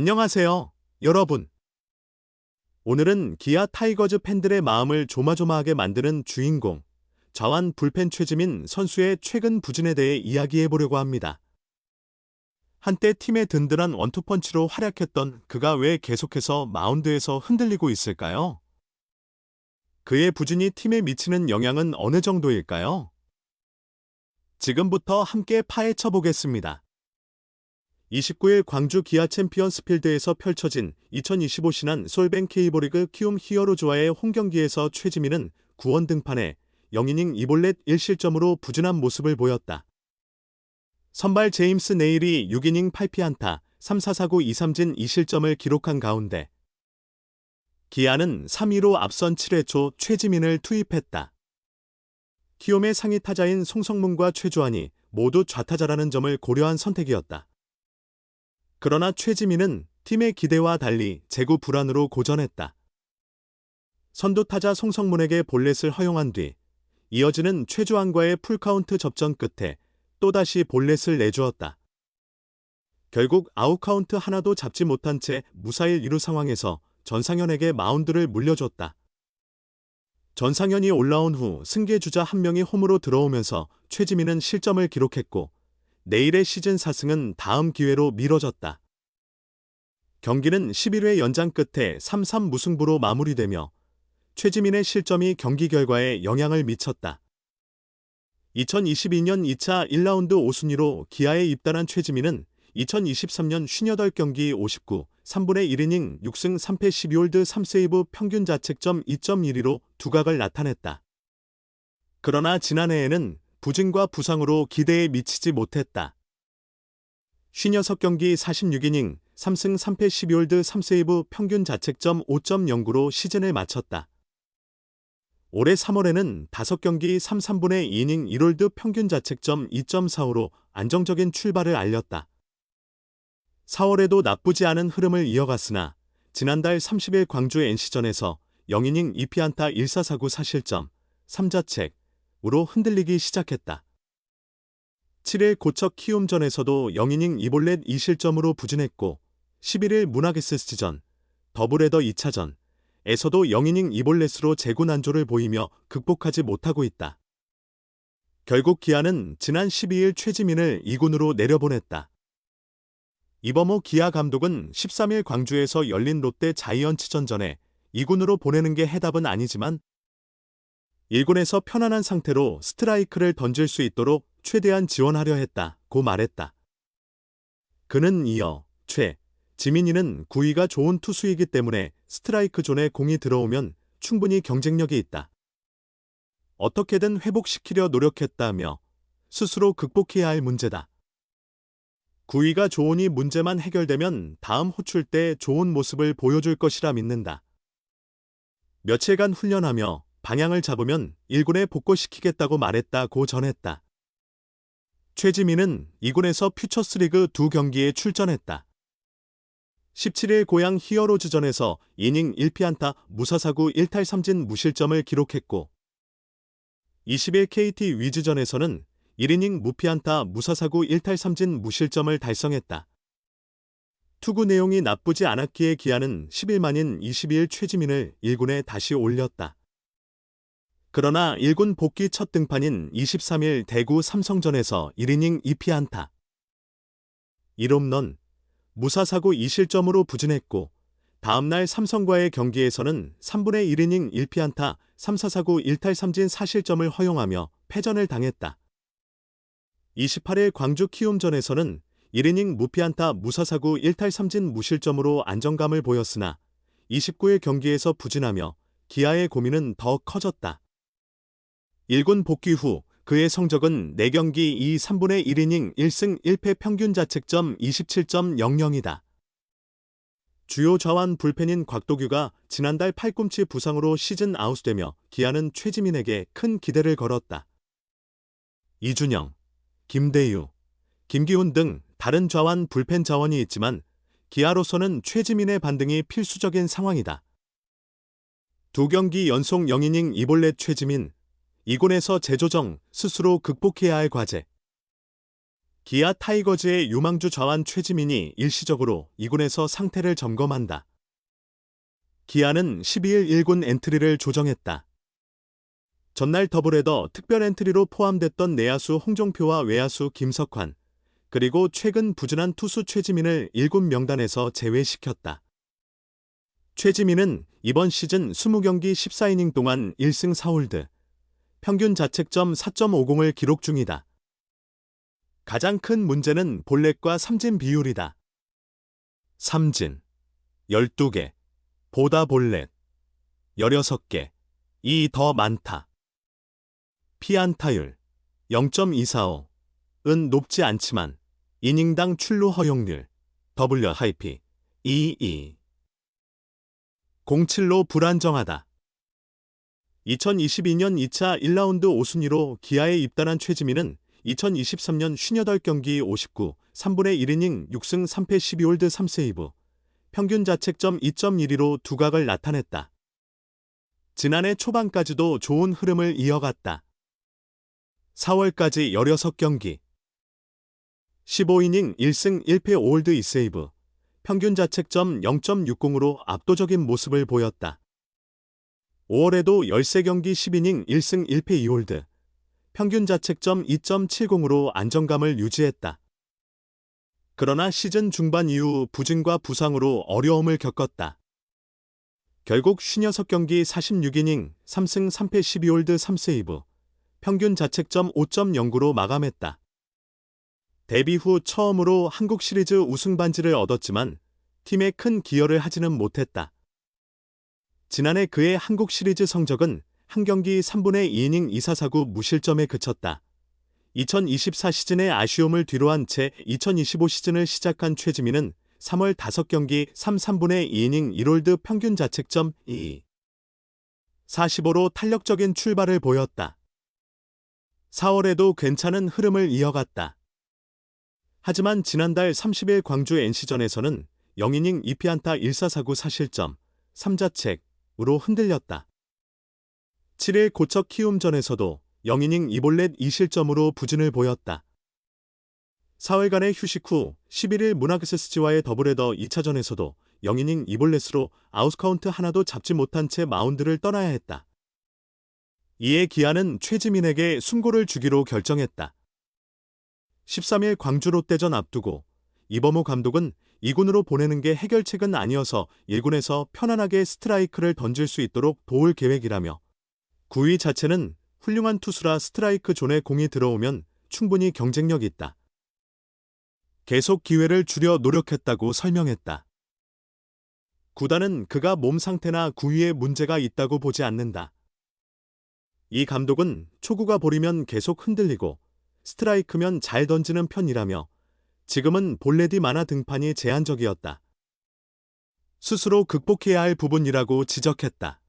안녕하세요, 여러분. 오늘은 기아 타이거즈 팬들의 마음을 조마조마하게 만드는 주인공, 좌완 불펜 최지민 선수의 최근 부진에 대해 이야기해보려고 합니다. 한때 팀의 든든한 원투펀치로 활약했던 그가 왜 계속해서 마운드에서 흔들리고 있을까요? 그의 부진이 팀에 미치는 영향은 어느 정도일까요? 지금부터 함께 파헤쳐 보겠습니다. 29일 광주 기아 챔피언스 필드에서 펼쳐진 2025 신한 솔뱅 K리그 키움 히어로즈와의 홈경기에서 최지민은 9원 등판에 0이닝 2볼넷 1실점으로 부진한 모습을 보였다. 선발 제임스 네일이 6이닝 8피안타, 3사사구 2삼진 2실점을 기록한 가운데 기아는 3-2로 앞선 7회 초 최지민을 투입했다. 키움의 상위 타자인 송성문과 최주환이 모두 좌타자라는 점을 고려한 선택이었다. 그러나 최지민은 팀의 기대와 달리 제구 불안으로 고전했다. 선두 타자 송성문에게 볼넷을 허용한 뒤 이어지는 최주환과의 풀카운트 접전 끝에 또다시 볼넷을 내주었다. 결국 아웃카운트 하나도 잡지 못한 채 무사일 2루 상황에서 전상현에게 마운드를 물려줬다. 전상현이 올라온 후 승계주자 한 명이 홈으로 들어오면서 최지민은 실점을 기록했고 내일의 시즌 4승은 다음 기회로 미뤄졌다. 경기는 11회 연장 끝에 3-3 무승부로 마무리되며 최지민의 실점이 경기 결과에 영향을 미쳤다. 2022년 2차 1라운드 5순위로 기아에 입단한 최지민은 2023년 58경기 59, 3분의 1이닝 6승 3패 12홀드 3세이브 평균 자책점 2.12로 두각을 나타냈다. 그러나 지난해에는 부진과 부상으로 기대에 미치지 못했다. 56경기 46이닝 3승 3패 12홀드 3세이브 평균 자책점 5.09로 시즌을 마쳤다. 올해 3월에는 5경기 3분의 2이닝 1홀드 평균 자책점 2.45로 안정적인 출발을 알렸다. 4월에도 나쁘지 않은 흐름을 이어갔으나 지난달 30일 광주 NC전에서 0이닝 2피안타 1사사구 4실점, 3자책으로 흔들리기 시작했다. 7일 고척 키움전에서도 0이닝 2볼넷 2실점으로 부진했고 11일 문하게스스전, 더블헤더 2차전에서도 0이닝 2볼넷으로 제구난조를 보이며 극복하지 못하고 있다. 결국 기아는 지난 12일 최지민을 2군으로 내려보냈다. 이범호 기아 감독은 13일 광주에서 열린 롯데 자이언츠전 전에 2군으로 보내는 게 해답은 아니지만 1군에서 편안한 상태로 스트라이크를 던질 수 있도록 최대한 지원하려 했다고 말했다. 그는 이어 지민이는 구위가 좋은 투수이기 때문에 스트라이크 존에 공이 들어오면 충분히 경쟁력이 있다. 어떻게든 회복시키려 노력했다며 스스로 극복해야 할 문제다. 구위가 좋으니 문제만 해결되면 다음 호출 때 좋은 모습을 보여줄 것이라 믿는다. 며칠간 훈련하며 방향을 잡으면 1군에 복귀시키겠다고 말했다고 전했다. 최지민은 2군에서 퓨처스리그 2경기에 출전했다. 17일 고양 히어로즈전에서 이닝 1피안타 무사사구 1탈3진 무실점을 기록했고 20일 KT 위즈전에서는 1이닝 무피안타 무사사구 1탈3진 무실점을 달성했다. 투구 내용이 나쁘지 않았기에 기아는 10일 만인 22일 최지민을 1군에 다시 올렸다. 그러나 1군 복귀 첫 등판인 23일 대구 삼성전에서 1이닝 2피안타 1홈런, 무사사구 2실점으로 부진했고 다음날 삼성과의 경기에서는 3분의 1이닝 1피안타 3사사구 1탈3진 4실점을 허용하며 패전을 당했다. 28일 광주 키움전에서는 1이닝 무피안타 무사사구 1탈3진 무실점으로 안정감을 보였으나 29일 경기에서 부진하며 기아의 고민은 더 커졌다. 1군 복귀 후 그의 성적은 4경기 2, 3분의 1이닝 1승 1패 평균 자책점 27.00이다. 주요 좌완 불펜인 곽도규가 지난달 팔꿈치 부상으로 시즌 아웃되며 기아는 최지민에게 큰 기대를 걸었다. 이준영, 김대유, 김기훈 등 다른 좌완 불펜 자원이 있지만 기아로서는 최지민의 반등이 필수적인 상황이다. 2경기 연속 0이닝 2볼넷 최지민, 2군에서 재조정, 스스로 극복해야 할 과제. 기아 타이거즈의 유망주 좌완 최지민이 일시적으로 2군에서 상태를 점검한다. 기아는 12일 1군 엔트리를 조정했다. 전날 더블헤더 특별 엔트리로 포함됐던 내야수 홍종표와 외야수 김석환, 그리고 최근 부진한 투수 최지민을 1군 명단에서 제외시켰다. 최지민은 이번 시즌 20경기 14이닝 동안 1승 4홀드, 평균 자책점 4.50을 기록 중이다. 가장 큰 문제는 볼넷과 삼진 비율이다. 삼진 12개, 보다 볼넷 16개, 이 더 많다. 피안타율 0.245, 은 높지 않지만 이닝당 출루 허용률 WIP 22, 07로 불안정하다. 2022년 2차 1라운드 5순위로 기아에 입단한 최지민은 2023년 58경기 59, 3분의 1이닝 6승 3패 12홀드 3세이브, 평균 자책점 2.12로 두각을 나타냈다. 지난해 초반까지도 좋은 흐름을 이어갔다. 4월까지 16경기, 15이닝 1승 1패 5홀드 2세이브, 평균 자책점 0.60으로 압도적인 모습을 보였다. 5월에도 13경기 10이닝 1승 1패 2홀드, 평균 자책점 2.70으로 안정감을 유지했다. 그러나 시즌 중반 이후 부진과 부상으로 어려움을 겪었다. 결국 56경기 46이닝 3승 3패 12홀드 3세이브, 평균 자책점 5.09로 마감했다. 데뷔 후 처음으로 한국 시리즈 우승 반지를 얻었지만 팀에 큰 기여를 하지는 못했다. 지난해 그의 한국 시리즈 성적은 한 경기 3분의 2이닝 2사4구 무실점에 그쳤다. 2024 시즌의 아쉬움을 뒤로한 채 2025 시즌을 시작한 최지민은 3월 5경기 3분의 2이닝 1홀드 평균 자책점 2, 45로 탄력적인 출발을 보였다. 4월에도 괜찮은 흐름을 이어갔다. 하지만 지난달 30일 광주 NC전에서는 0이닝 2피안타 1사4구 4실점, 3자책으로 흔들렸다. 7일 고척 키움전에서도 0이닝 2볼넷 2실점으로 부진을 보였다. 4월간의 휴식 후 11일 문학스스지와의 더블헤더 2차전에서도 0이닝 2볼넷으로 아웃카운트 하나도 잡지 못한 채 마운드를 떠나야 했다. 이에 기아는 최지민에게 순고를 주기로 결정했다. 13일 광주 롯데전 앞두고 이범호 감독은 2군으로 보내는 게 해결책은 아니어서 1군에서 편안하게 스트라이크를 던질 수 있도록 도울 계획이라며, 구위 자체는 훌륭한 투수라 스트라이크 존에 공이 들어오면 충분히 경쟁력 있다. 계속 기회를 주려 노력했다고 설명했다. 구단은 그가 몸 상태나 구위에 문제가 있다고 보지 않는다. 이 감독은 초구가 볼이면 계속 흔들리고 스트라이크면 잘 던지는 편이라며, 지금은 볼넷이 많아 등판이 제한적이었다. 스스로 극복해야 할 부분이라고 지적했다.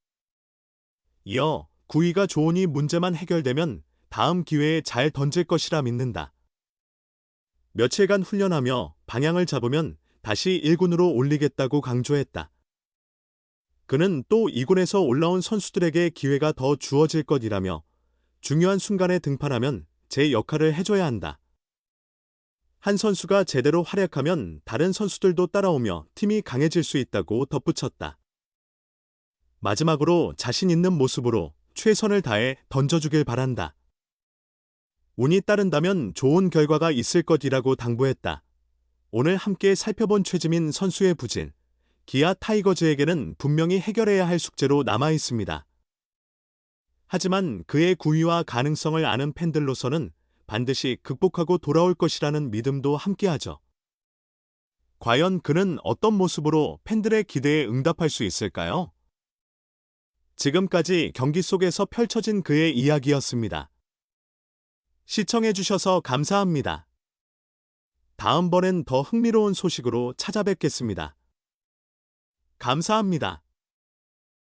이어 구위가 좋으니 문제만 해결되면 다음 기회에 잘 던질 것이라 믿는다. 며칠간 훈련하며 방향을 잡으면 다시 1군으로 올리겠다고 강조했다. 그는 또 2군에서 올라온 선수들에게 기회가 더 주어질 것이라며, 중요한 순간에 등판하면 제 역할을 해줘야 한다. 한 선수가 제대로 활약하면 다른 선수들도 따라오며 팀이 강해질 수 있다고 덧붙였다. 마지막으로 자신 있는 모습으로 최선을 다해 던져주길 바란다. 운이 따른다면 좋은 결과가 있을 것이라고 당부했다. 오늘 함께 살펴본 최지민 선수의 부진, 기아 타이거즈에게는 분명히 해결해야 할 숙제로 남아 있습니다. 하지만 그의 구위와 가능성을 아는 팬들로서는 반드시 극복하고 돌아올 것이라는 믿음도 함께하죠. 과연 그는 어떤 모습으로 팬들의 기대에 응답할 수 있을까요? 지금까지 경기 속에서 펼쳐진 그의 이야기였습니다. 시청해주셔서 감사합니다. 다음번엔 더 흥미로운 소식으로 찾아뵙겠습니다. 감사합니다.